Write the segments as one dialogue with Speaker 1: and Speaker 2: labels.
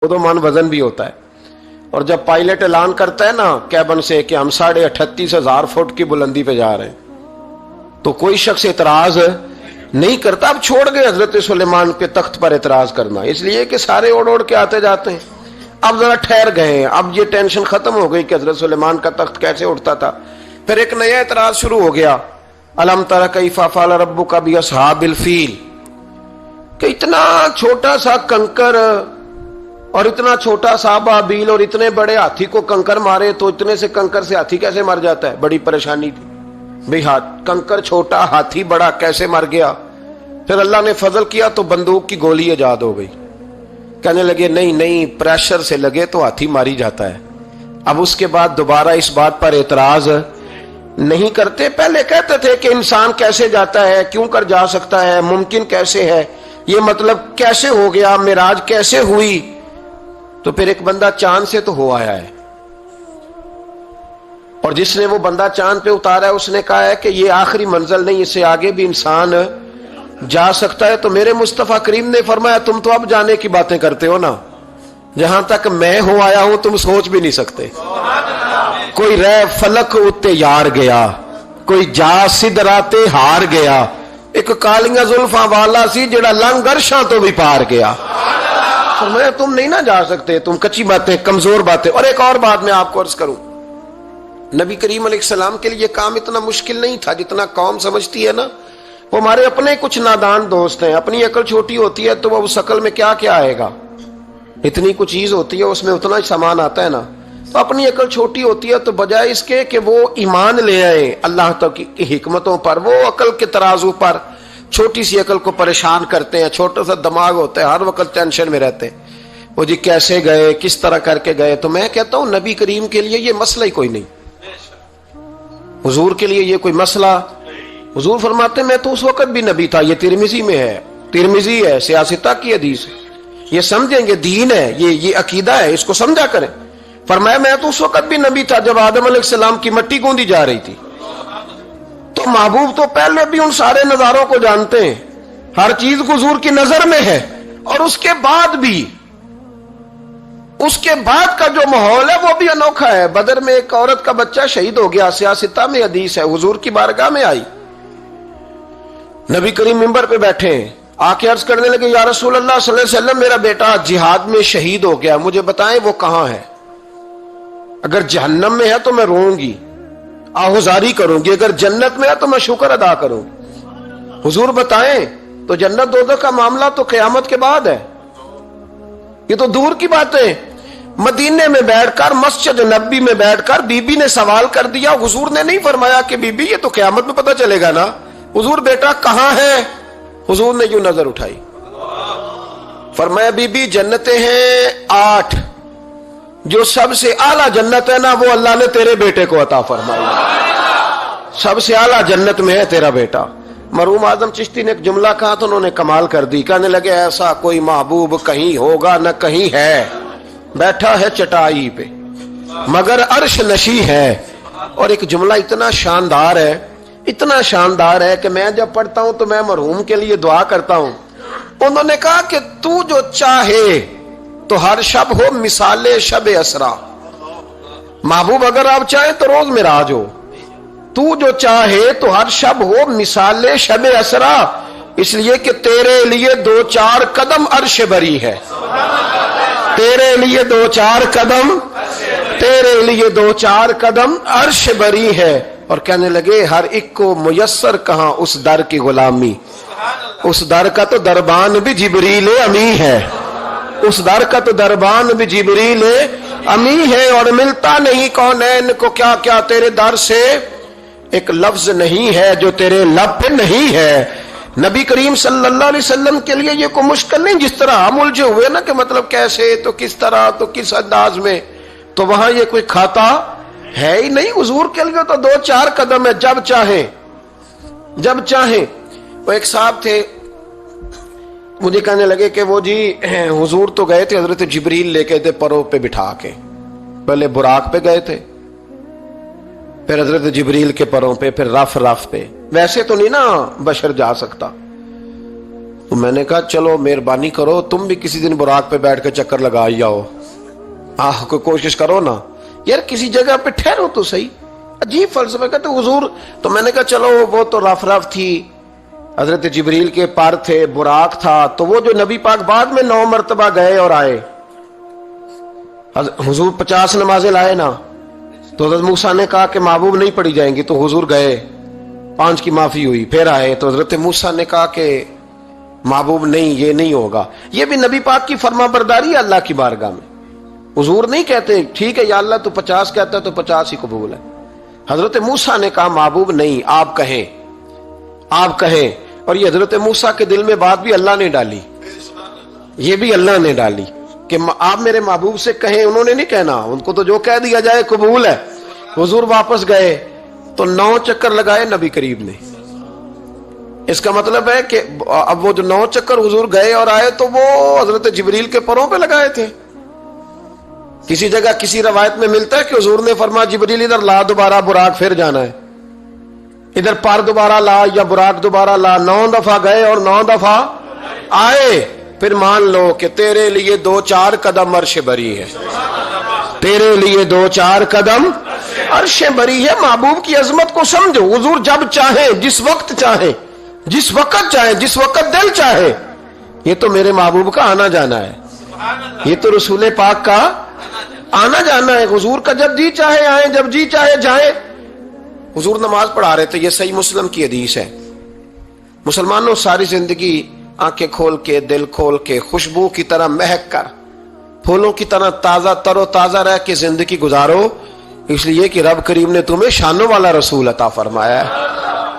Speaker 1: दो मन वजन भी होता है। और जब पायलट ऐलान करता है ना कैबन से कि हम 38,500 फुट की बुलंदी पे जा रहे हैं, तो कोई शख्स एतराज नहीं करता। अब छोड़ गए हजरत सुलेमान के तख्त पर एतराज करना, इसलिए कि सारे ओढ़ ओढ़ के आते जाते हैं। अब जरा ठहर गए, अब ये टेंशन खत्म हो गई कि हजरत सुलेमान का तख्त कैसे उठता था। फिर एक नया एतराज शुरू हो गया, अलम तरा कैफा फअल रब्बुका बि अस्हाबिल फील, कि इतना छोटा सा कंकर और इतना छोटा सा बाबील और इतने बड़े हाथी को कंकर मारे तो इतने से कंकर से हाथी कैसे मर जाता है। बड़ी परेशानी थी भाई, कंकर छोटा हाथी बड़ा कैसे मर गया। फिर अल्लाह ने फजल किया तो बंदूक की गोली ईजाद हो गई। कहने लगे नहीं नहीं, प्रेशर से लगे तो हाथी मारी जाता है। अब उसके बाद दोबारा इस बात पर एतराज नहीं करते। पहले कहते थे कि इंसान कैसे जाता है, क्यों कर जा सकता है, मुमकिन कैसे है, ये मतलब कैसे हो गया, मिराज कैसे हुई। तो फिर एक बंदा चांद से तो हो आया है, और जिसने वो बंदा चांद पे उतारा है उसने कहा है कि ये आखिरी मंजिल नहीं, इससे आगे भी इंसान जा सकता है। तो मेरे मुस्तफा करीम ने फरमाया तुम तो अब जाने की बातें करते हो ना, जहां तक मैं हो आया हूं तुम सोच भी नहीं सकते। कोई रह फलक उत्ते यार गया, कोई जा सिदराते हार गया, एक कालियां जुल्फा वाला सी जेड़ा लंघ अर्शां तो भी पार गया। मैं तुम नहीं ना जा सकते, तुम कच्ची बातें, कमजोर बातें। और एक और बात मैं आपको अर्ज करूं, नबी करीम अलैहिस्सलाम के लिए काम इतना मुश्किल नहीं था जितना कौम समझती है ना। वो हमारे अपने कुछ नादान दोस्त हैं, अपनी अकल छोटी होती है तो वो उस अकल में क्या क्या आएगा, इतनी कुछ चीज होती है उसमें उतना ही सामान आता है ना। तो अपनी अकल छोटी होती है तो बजाय इसके कि वो ईमान ले आए अल्लाह तक की हिकमतों पर, वो अकल के तराजू पर छोटी सी अकल को परेशान करते हैं। छोटा सा दिमाग होता है, हर वक्त टेंशन में रहते हैं, वो जी कैसे गए, किस तरह करके गए। तो मैं कहता हूं नबी करीम के लिए ये मसला ही कोई नहीं, हुजूर के लिए ये कोई मसला। हुजूर फरमाते मैं तो उस वक्त भी नबी था। ये तिरमिजी में है, तिरमिजी है, सियासता की हदीस है, ये समझेंगे दीन है, ये अकीदा है, इसको समझा करें। फरमाया मैं तो उस वक्त भी नबी था जब आदम अलैहिस्सलाम की मट्टी गूंदी जा रही थी। तो महबूब तो पहले भी उन सारे नजारों को जानते हैं, हर चीज हुजूर की नजर में है। और उसके बाद भी, उसके बाद का जो माहौल है वो भी अनोखा है। बदर में एक औरत का बच्चा शहीद हो गया, सियासता में हदीस है, हुजूर की बारगाह में आई, नबी करीम मिंबर पे बैठे आके अर्ज करने लगे या रसूल अल्लाह सल्लल्लाहु अलैहि वसल्लम मेरा बेटा जिहाद में शहीद हो गया, मुझे बताएं वो कहां है। अगर जहन्नम में है तो मैं रोऊंगी, आहुजारी करूंगी, अगर जन्नत में है तो मैं शुक्र अदा करूंगी। हुजूर बताएं। तो जन्नत दोज़ख का मामला तो क़यामत के बाद है, ये तो दूर की बात है। मदीने में बैठकर, मस्जिद नबी में बैठकर बीबी ने सवाल कर दिया। हुजूर ने नहीं फरमाया कि बीबी ये तो क़यामत में पता चलेगा ना, हुजूर बेटा कहां है। हुजूर ने यूं नजर उठाई, फरमाया बीबी जन्नतें हैं 8, जो सबसे आला जन्नत है ना वो अल्लाह ने तेरे बेटे को अता फरमाई, सबसे आला जन्नत में है तेरा बेटा। मरहूम आजम चिश्ती ने एक जुमला कहा तो उन्होंने कमाल कर दी। कहने लगे ऐसा कोई महबूब कहीं होगा न कहीं है, बैठा है चटाई पे मगर अर्श नशी है। और एक जुमला इतना शानदार है, इतना शानदार है कि मैं जब पढ़ता हूं तो मैं मरहूम के लिए दुआ करता हूं। उन्होंने कहा कि तू जो चाहे तो हर शब हो मिसाले शब असरा। महबूब अगर आप चाहें तो रोज मिराज हो, तू जो चाहे तो हर शब हो मिसाले शब असरा, इसलिए कि तेरे लिए 2-4 कदम अर्श बरी है, तेरे लिए 2-4 कदम, तेरे लिए 2-4 कदम अर्श बरी है। और कहने लगे हर एक को मुयस्सर कहां उस दर की गुलामी, उस दर का तो दरबान भी जिब्रील अमी है, उस दर का तो दरबान भी जिब्रील अमी है। और मिलता नहीं कौनैन को क्या क्या तेरे दर से, एक लफ्ज नहीं है जो तेरे लब पे नहीं है। नबी करीम सल्लल्लाहु अलैहि वसल्लम के लिए ये कोई मुश्किल नहीं। जिस तरह हम उलझे हुए ना कि मतलब कैसे, तो किस तरह, तो किस अंदाज में, तो वहां ये कोई खाता है ही नहीं। हुजूर के लिए तो 2-4 कदम है, जब चाहे, जब चाहे। वो एक साहब थे, मुझे कहने लगे कि वो जी हुजूर तो गए थे, हजरत जिब्रील लेके थे परों पे बिठा के, पहले बुराक पे गए थे, फिर हजरत जिब्रील के परों पे, फिर रफ पे। वैसे तो नहीं ना बशर जा सकता, تو میں نے کہا چلو مہربانی کرو تم بھی کسی دن براق پہ بیٹھ کے چکر لگا ہی جاؤ، کوئی کوشش کرو نا یار، کسی جگہ پہ ٹھہرو تو صحیح۔ عجیب فلسفہ کہتے حضور، تو میں نے کہا چلو وہ تو رف رف تھی، حضرت جبریل کے پر تھے، براق تھا، تو وہ جو نبی پاک بعد میں 9 مرتبہ گئے اور آئے، حضور 50 نمازیں لائے نا، تو حضرت موسیٰ نے کہا کہ محبوب نہیں پڑھی جائیں گی، تو حضور گئے، 5 کی معافی ہوئی، پھر آئے، تو حضرت موسیٰ نے کہا کہ محبوب نہیں، یہ نہیں ہوگا۔ یہ بھی نبی پاک کی فرما برداری ہے اللہ کی بارگاہ میں۔ حضور نہیں کہتے ٹھیک ہے یا اللہ تو 50 کہتا ہے تو 50 ہی قبول ہے۔ حضرت موسیٰ نے کہا محبوب نہیں، آپ کہیں، آپ کہیں۔ اور یہ حضرت موسیٰ کے دل میں بات بھی اللہ نے ڈالی، یہ بھی اللہ نے ڈالی کہ آپ میرے محبوب سے کہیں، انہوں نے نہیں کہنا، ان کو تو جو کہہ دیا جائے قبول ہے۔ حضور واپس گئے تو 9 چکر لگائے نبی کریم نے۔ اس کا مطلب ہے کہ اب وہ جو 9 چکر حضور گئے اور آئے تو وہ حضرت جبریل کے پروں پہ لگائے تھے۔ کسی جگہ کسی روایت میں ملتا ہے کہ حضور نے فرمایا جبریل ادھر لا دوبارہ براق، پھر جانا ہے، ادھر پر دوبارہ لا یا براق دوبارہ لا۔ 9 دفعہ گئے اور 9 دفعہ آئے، پھر مان لو کہ تیرے لیے 2-4 قدم عرش بری ہے، تیرے لیے 2-4 قدم عرش بری ہے۔ محبوب کی عظمت کو سمجھو، حضور جب چاہیں، جس وقت چاہیں، جس وقت چاہیں، جس وقت دل چاہے۔ یہ تو میرے محبوب کا آنا جانا ہے، یہ تو رسول پاک کا آنا جانا ہے۔ حضور کا جب جی چاہے آئیں، جب جی چاہے جائیں۔ حضور نماز پڑھا رہے تھے، یہ صحیح مسلم کی حدیث ہے۔ مسلمانوں ساری زندگی آنکھیں کھول کے، دل کھول کے، خوشبو کی طرح مہک کر، پھولوں کی طرح تازہ تر و تازہ رہ کے زندگی گزارو، اس لیے کہ رب کریم نے تمہیں شانوں والا رسول عطا فرمایا ہے۔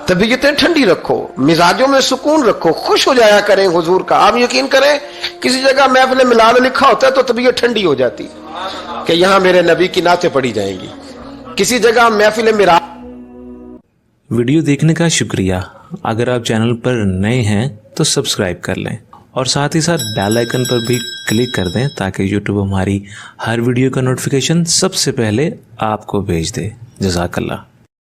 Speaker 1: طبیعتیں ٹھنڈی رکھو، مزاجوں میں سکون رکھو، خوش ہو جایا کریں حضور کا۔ آپ یقین کریں کسی جگہ محفل میلاد لکھا ہوتا ہے تو طبیعت ٹھنڈی ہو جاتی کہ یہاں میرے نبی کی نعتیں پڑھی جائیں گی۔ کسی جگہ محفل میلاد۔
Speaker 2: ویڈیو دیکھنے کا شکریہ۔ اگر آپ چینل پر نئے ہیں تو سبسکرائب کر لیں اور ساتھ ہی ساتھ بیل آئیکن پر بھی کلک کر دیں تاکہ یوٹیوب ہماری ہر ویڈیو کا نوٹیفیکیشن سب سے پہلے آپ کو بھیج دے۔ جزاک اللہ۔